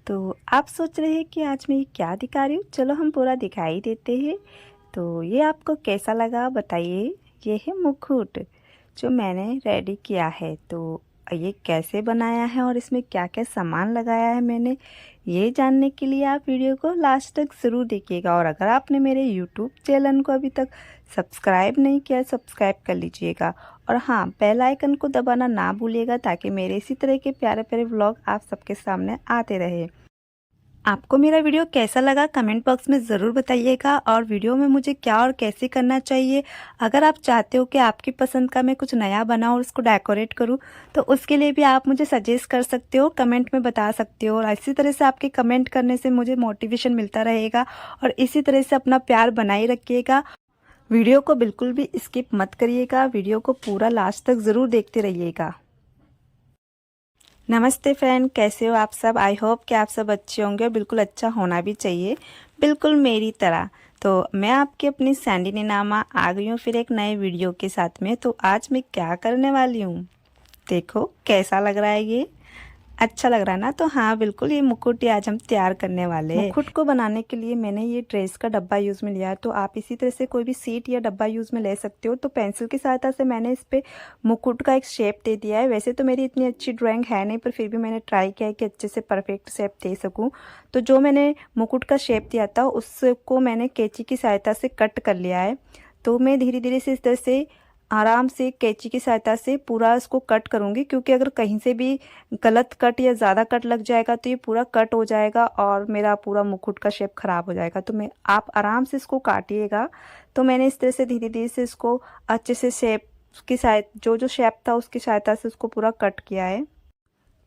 तो आप सोच रहे हैं कि आज मैं ये क्या दिखा रही हूँ, चलो हम पूरा दिखाई देते हैं। तो ये आपको कैसा लगा बताइए। ये है मुकुट जो मैंने रेडी किया है। तो ये कैसे बनाया है और इसमें क्या क्या सामान लगाया है मैंने, ये जानने के लिए आप वीडियो को लास्ट तक ज़रूर देखिएगा। और अगर आपने मेरे यूट्यूब चैनल को अभी तक सब्सक्राइब नहीं किया, सब्सक्राइब कर लीजिएगा। और हाँ, बेल आइकन को दबाना ना भूलिएगा ताकि मेरे इसी तरह के प्यारे प्यारे व्लॉग आप सबके सामने आते रहे। आपको मेरा वीडियो कैसा लगा कमेंट बॉक्स में ज़रूर बताइएगा। और वीडियो में मुझे क्या और कैसे करना चाहिए, अगर आप चाहते हो कि आपकी पसंद का मैं कुछ नया बनाऊँ और उसको डेकोरेट करूँ, तो उसके लिए भी आप मुझे सजेस्ट कर सकते हो, कमेंट में बता सकते हो। और इसी तरह से आपके कमेंट करने से मुझे मोटिवेशन मिलता रहेगा। और इसी तरह से अपना प्यार बनाए रखिएगा। वीडियो को बिल्कुल भी स्किप मत करिएगा, वीडियो को पूरा लास्ट तक ज़रूर देखते रहिएगा। नमस्ते फ्रेंड, कैसे हो आप सब। आई होप कि आप सब अच्छे होंगे, बिल्कुल अच्छा होना भी चाहिए, बिल्कुल मेरी तरह। तो मैं आपकी अपनी सैंडी नीनामा आ गई हूँ फिर एक नए वीडियो के साथ में। तो आज मैं क्या करने वाली हूँ, देखो कैसा लग रहा है ये, अच्छा लग रहा है ना। तो हाँ बिल्कुल, ये मुकुट ही आज हम तैयार करने वाले हैं। मुकुट को बनाने के लिए मैंने ये ड्रेस का डब्बा यूज़ में लिया है। तो आप इसी तरह से कोई भी सीट या डब्बा यूज़ में ले सकते हो। तो पेंसिल की सहायता से मैंने इस पे मुकुट का एक शेप दे दिया है। वैसे तो मेरी इतनी अच्छी ड्राइंग है नहीं, पर फिर भी मैंने ट्राई किया है कि अच्छे से परफेक्ट शेप दे सकूँ। तो जो मैंने मुकुट का शेप दिया था उसको मैंने कैंची की सहायता से कट कर लिया है। तो मैं धीरे धीरे से इस तरह से आराम से कैंची की सहायता से पूरा इसको कट करूँगी, क्योंकि अगर कहीं से भी गलत कट या ज़्यादा कट लग जाएगा तो ये पूरा कट हो जाएगा और मेरा पूरा मुकुट का शेप ख़राब हो जाएगा। तो मैं आप आराम से इसको काटिएगा। तो मैंने इस तरह से धीरे धीरे से इसको अच्छे से शेप की सहायता, जो शेप था उसकी सहायता से उसको पूरा कट किया है।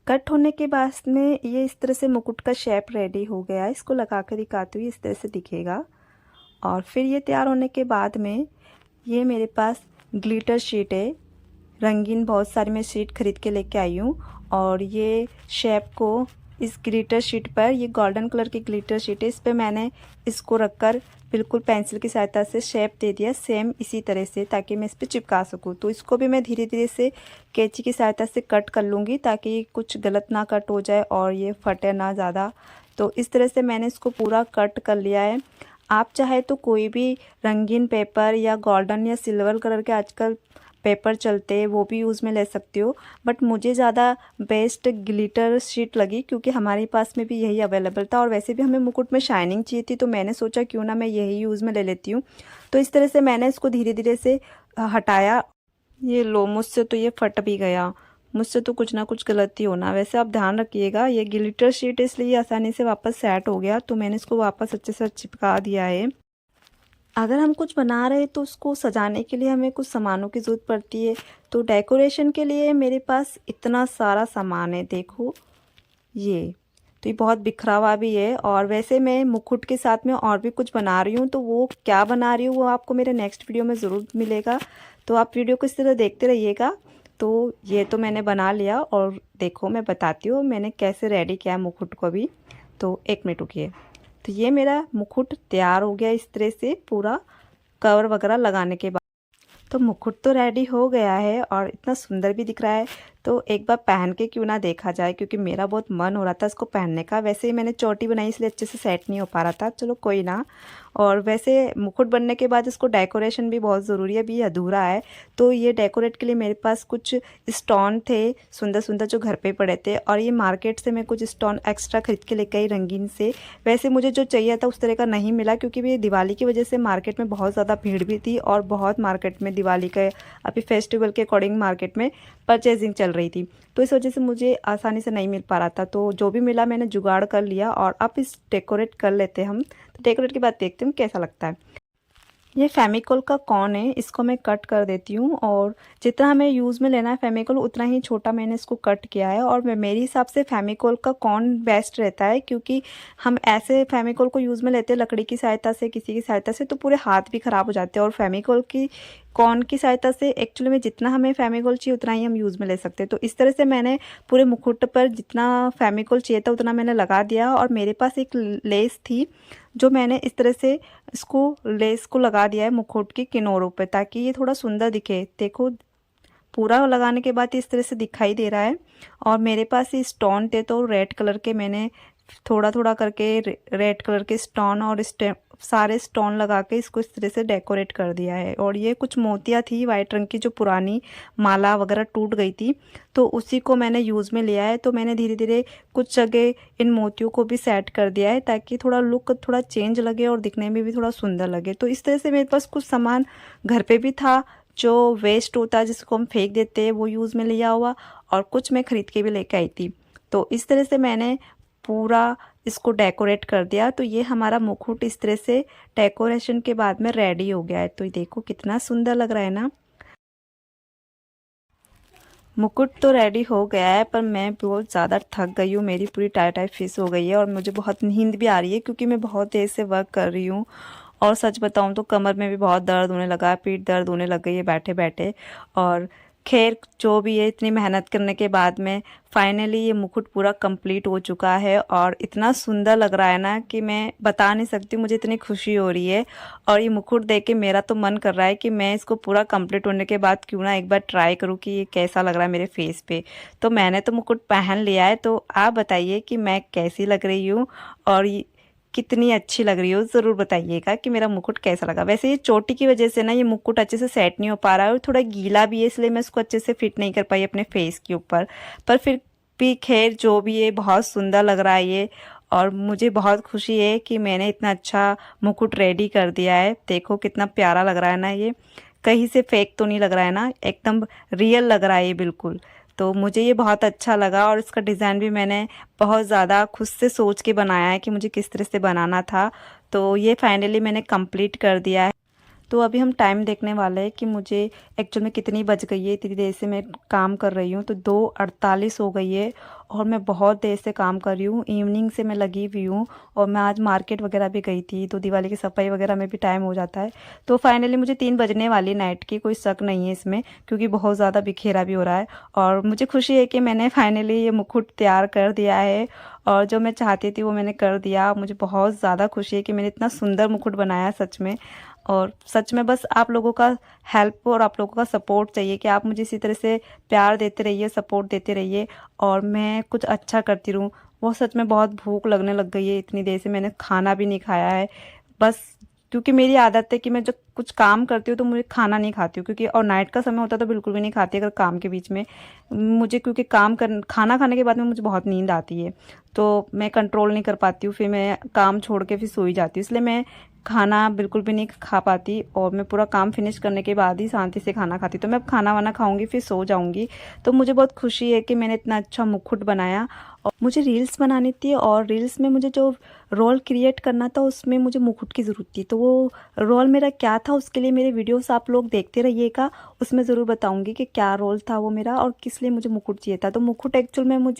कट होने के बाद में ये इस तरह से मुकुट का शेप रेडी हो गया है। इसको लगा कर दिखाती हूँ, इस तरह से दिखेगा। और फिर ये तैयार होने के बाद में ये मेरे पास ग्लिटर शीट है, रंगीन बहुत सारी मैं शीट खरीद के लेके आई हूँ। और ये शेप को इस ग्लिटर शीट पर, ये गोल्डन कलर की ग्लिटर शीट है, इस पर मैंने इसको रखकर बिल्कुल पेंसिल की सहायता से शेप दे दिया सेम इसी तरह से, ताकि मैं इस पर चिपका सकूँ। तो इसको भी मैं धीरे धीरे से कैंची की सहायता से कट कर लूँगी ताकि कुछ गलत ना कट हो जाए और ये फटे ना ज़्यादा। तो इस तरह से मैंने इसको पूरा कट कर लिया है। आप चाहे तो कोई भी रंगीन पेपर या गोल्डन या सिल्वर कलर के आजकल पेपर चलते हैं वो भी यूज़ में ले सकते हो, बट मुझे ज़्यादा बेस्ट ग्लिटर शीट लगी क्योंकि हमारे पास में भी यही अवेलेबल था। और वैसे भी हमें मुकुट में शाइनिंग चाहिए थी, तो मैंने सोचा क्यों ना मैं यही यूज़ में ले लेती हूँ। तो इस तरह से मैंने इसको धीरे धीरे से हटाया। ये लो, मुझसे तो ये फट भी गया, मुझसे तो कुछ ना कुछ गलती होना। वैसे आप ध्यान रखिएगा, ये ग्लिटर शीट इसलिए आसानी से वापस सेट हो गया। तो मैंने इसको वापस अच्छे से चिपका दिया है। अगर हम कुछ बना रहे हैं तो उसको सजाने के लिए हमें कुछ सामानों की ज़रूरत पड़ती है। तो डेकोरेशन के लिए मेरे पास इतना सारा सामान है, देखो ये। तो ये बहुत बिखरा हुआ भी है। और वैसे मैं मुकुट के साथ में और भी कुछ बना रही हूँ, तो वो क्या बना रही हूँ वो आपको मेरे नेक्स्ट वीडियो में ज़रूर मिलेगा। तो आप वीडियो को इस तरह देखते रहिएगा। तो ये तो मैंने बना लिया और देखो मैं बताती हूँ मैंने कैसे रेडी किया मुकुट को भी। तो एक मिनट रुकिए। तो ये मेरा मुकुट तैयार हो गया इस तरह से, पूरा कवर वगैरह लगाने के बाद। तो मुकुट तो रेडी हो गया है और इतना सुंदर भी दिख रहा है। तो एक बार पहन के क्यों ना देखा जाए, क्योंकि मेरा बहुत मन हो रहा था इसको पहनने का। वैसे ही मैंने चोटी बनाई इसलिए अच्छे से सेट नहीं हो पा रहा था, चलो कोई ना। और वैसे मुकुट बनने के बाद इसको डेकोरेशन भी बहुत ज़रूरी है, अभी अधूरा है। तो ये डेकोरेट के लिए मेरे पास कुछ स्टोन थे सुंदर सुंदर जो घर पे पड़े थे, और ये मार्केट से मैं कुछ स्टोन एक्स्ट्रा खरीद के लेके आई रंगीन से। वैसे मुझे जो चाहिए था उस तरह का नहीं मिला, क्योंकि ये दिवाली की वजह से मार्केट में बहुत ज़्यादा भीड़ भी थी और बहुत मार्केट में दिवाली के अभी फेस्टिवल के अकॉर्डिंग मार्केट में परचेजिंग चल रही थी। तो इस वजह से मुझे आसानी से नहीं मिल पा रहा था। तो जो भी मिला मैंने जुगाड़ कर लिया। और अब इस डेकोरेट कर लेते हैं हम। तो डेकोरेट के बाद देखते हैं कैसा लगता है। ये फेविकोल का कॉन है, इसको मैं कट कर देती हूँ। और जितना हमें यूज़ में लेना है फेविकोल उतना ही छोटा मैंने इसको कट किया है। और मेरे हिसाब से फेविकोल का कॉन बेस्ट रहता है, क्योंकि हम ऐसे फेविकोल को यूज़ में लेते हैं लकड़ी की सहायता से, किसी की सहायता से, तो पूरे हाथ भी ख़राब हो जाते हैं। और फेविकोल की कॉन की सहायता से एक्चुअली में जितना हमें फेविकोल चाहिए उतना ही हम यूज़ में ले सकते हैं। तो इस तरह से मैंने पूरे मुकुट पर जितना फेविकोल चाहिए था उतना मैंने लगा दिया। और मेरे पास एक लेस थी जो मैंने इस तरह से इसको लेस को लगा दिया है मुकुट के किनारों पे, ताकि ये थोड़ा सुंदर दिखे। देखो पूरा लगाने के बाद इस तरह से दिखाई दे रहा है। और मेरे पास ये स्टोन थे तो रेड कलर के मैंने थोड़ा थोड़ा करके रेड कलर के स्टोन और सारे स्टोन लगा के इसको इस तरह से डेकोरेट कर दिया है। और ये कुछ मोतियाँ थी वाइट रंग की जो पुरानी माला वगैरह टूट गई थी, तो उसी को मैंने यूज़ में लिया है। तो मैंने धीरे धीरे कुछ जगह इन मोतियों को भी सेट कर दिया है ताकि थोड़ा लुक थोड़ा चेंज लगे और दिखने में भी थोड़ा सुंदर लगे। तो इस तरह से मेरे पास कुछ सामान घर पे भी था, जो वेस्ट होता है जिसको हम फेंक देते हैं वो यूज़ में लिया हुआ, और कुछ मैं ख़रीद के भी लेके आई थी। तो इस तरह से मैंने पूरा इसको डेकोरेट कर दिया। तो ये हमारा मुकुट इस तरह से डेकोरेशन के बाद में रेडी हो गया है। तो ये देखो कितना सुंदर लग रहा है ना। मुकुट तो रेडी हो गया है, पर मैं बहुत ज़्यादा थक गई हूँ, मेरी पूरी टाइट फिश हो गई है और मुझे बहुत नींद भी आ रही है क्योंकि मैं बहुत देर से वर्क कर रही हूँ। और सच बताऊँ तो कमर में भी बहुत दर्द होने लगा है, पीठ दर्द होने लग गई है बैठे बैठे। और खैर जो भी है, इतनी मेहनत करने के बाद में फाइनली ये मुकुट पूरा कंप्लीट हो चुका है और इतना सुंदर लग रहा है ना कि मैं बता नहीं सकती, मुझे इतनी खुशी हो रही है। और ये मुकुट देख के मेरा तो मन कर रहा है कि मैं इसको पूरा कंप्लीट होने के बाद क्यों ना एक बार ट्राई करूँ कि ये कैसा लग रहा है मेरे फेस पे। तो मैंने तो मुकुट पहन लिया है, तो आप बताइए कि मैं कैसी लग रही हूँ और कितनी अच्छी लग रही हो, ज़रूर बताइएगा कि मेरा मुकुट कैसा लगा। वैसे ये चोटी की वजह से ना ये मुकुट अच्छे से सेट नहीं हो पा रहा है और थोड़ा गीला भी है, इसलिए मैं इसको अच्छे से फिट नहीं कर पाई अपने फेस के ऊपर। पर फिर भी खैर जो भी है, बहुत सुंदर लग रहा है ये। और मुझे बहुत खुशी है कि मैंने इतना अच्छा मुकुट रेडी कर दिया है। देखो कितना प्यारा लग रहा है ना, ये कहीं से फेक तो नहीं लग रहा है ना, एकदम रियल लग रहा है ये बिल्कुल। तो मुझे ये बहुत अच्छा लगा और इसका डिज़ाइन भी मैंने बहुत ज़्यादा खुद से सोच के बनाया है कि मुझे किस तरह से बनाना था। तो ये फाइनली मैंने कंप्लीट कर दिया है। तो अभी हम टाइम देखने वाले हैं कि मुझे एक्चुअल में कितनी बज गई है। इतनी देर से मैं काम कर रही हूँ, तो 2:48 हो गई है और मैं बहुत देर से काम कर रही हूँ, इवनिंग से मैं लगी हुई हूँ। और मैं आज मार्केट वगैरह भी गई थी, तो दिवाली की सफाई वगैरह में भी टाइम हो जाता है। तो फाइनली मुझे 3 बजने वाली नाइट की, कोई शक नहीं है इसमें, क्योंकि बहुत ज़्यादा बिखेरा भी हो रहा है। और मुझे खुशी है कि मैंने फाइनली ये मुकुट तैयार कर दिया है और जो मैं चाहती थी वो मैंने कर दिया। मुझे बहुत ज़्यादा खुशी है कि मैंने इतना सुंदर मुकुट बनाया सच में। और सच में बस आप लोगों का हेल्प और आप लोगों का सपोर्ट चाहिए कि आप मुझे इसी तरह से प्यार देते रहिए, सपोर्ट देते रहिए और मैं कुछ अच्छा करती रहूँ। वो सच में बहुत भूख लगने लग गई है, इतनी देर से मैंने खाना भी नहीं खाया है। बस क्योंकि मेरी आदत है कि मैं जब कुछ काम करती हूँ तो मुझे खाना नहीं खाती हूँ, क्योंकि और नाइट का समय होता है तो बिल्कुल भी नहीं खाती अगर काम के बीच में मुझे, क्योंकि खाना खाने के बाद में मुझे बहुत नींद आती है, तो मैं कंट्रोल नहीं कर पाती हूँ, फिर मैं काम छोड़ के फिर सो ही जाती हूँ। इसलिए मैं खाना बिल्कुल भी नहीं खा पाती और मैं पूरा काम फिनिश करने के बाद ही शांति से खाना खाती। तो मैं अब खाना वाना खाऊंगी फिर सो जाऊंगी। तो मुझे बहुत खुशी है कि मैंने इतना अच्छा मुकुट बनाया। और मुझे रील्स बनानी थी और रील्स में मुझे जो रोल क्रिएट करना था उसमें मुझे मुकुट की ज़रूरत थी। तो वो रोल मेरा क्या था, उसके लिए मेरे वीडियोस आप लोग देखते रहिएगा, उसमें ज़रूर बताऊंगी कि क्या रोल था वो मेरा और किस लिए मुझे मुकुट चाहिए था। तो मुकुट एक्चुअल में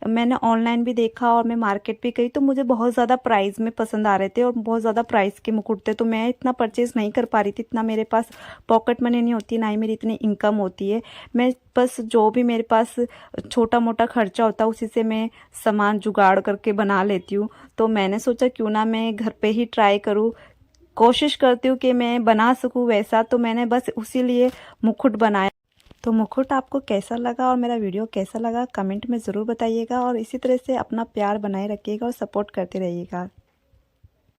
मैंने ऑनलाइन भी देखा और मैं मार्केट भी गई, तो मुझे बहुत ज़्यादा प्राइस में पसंद आ रहे थे और बहुत ज़्यादा प्राइस के मुकुट थे, तो मैं इतना परचेज़ नहीं कर पा रही थी। इतना मेरे पास पॉकेट मनी नहीं होती, ना ही मेरी इतनी इनकम होती है। मैं बस जो भी मेरे पास छोटा मोटा खर्चा होता है उसी से मैं सामान जुगाड़ करके बना लेती हूँ। तो मैंने सोचा क्यों ना मैं घर पे ही ट्राई करूँ, कोशिश करती हूँ कि मैं बना सकूँ वैसा। तो मैंने बस उसी लिए मुकुट बनाया। तो मुकुट आपको कैसा लगा और मेरा वीडियो कैसा लगा कमेंट में ज़रूर बताइएगा और इसी तरह से अपना प्यार बनाए रखिएगा और सपोर्ट करते रहिएगा।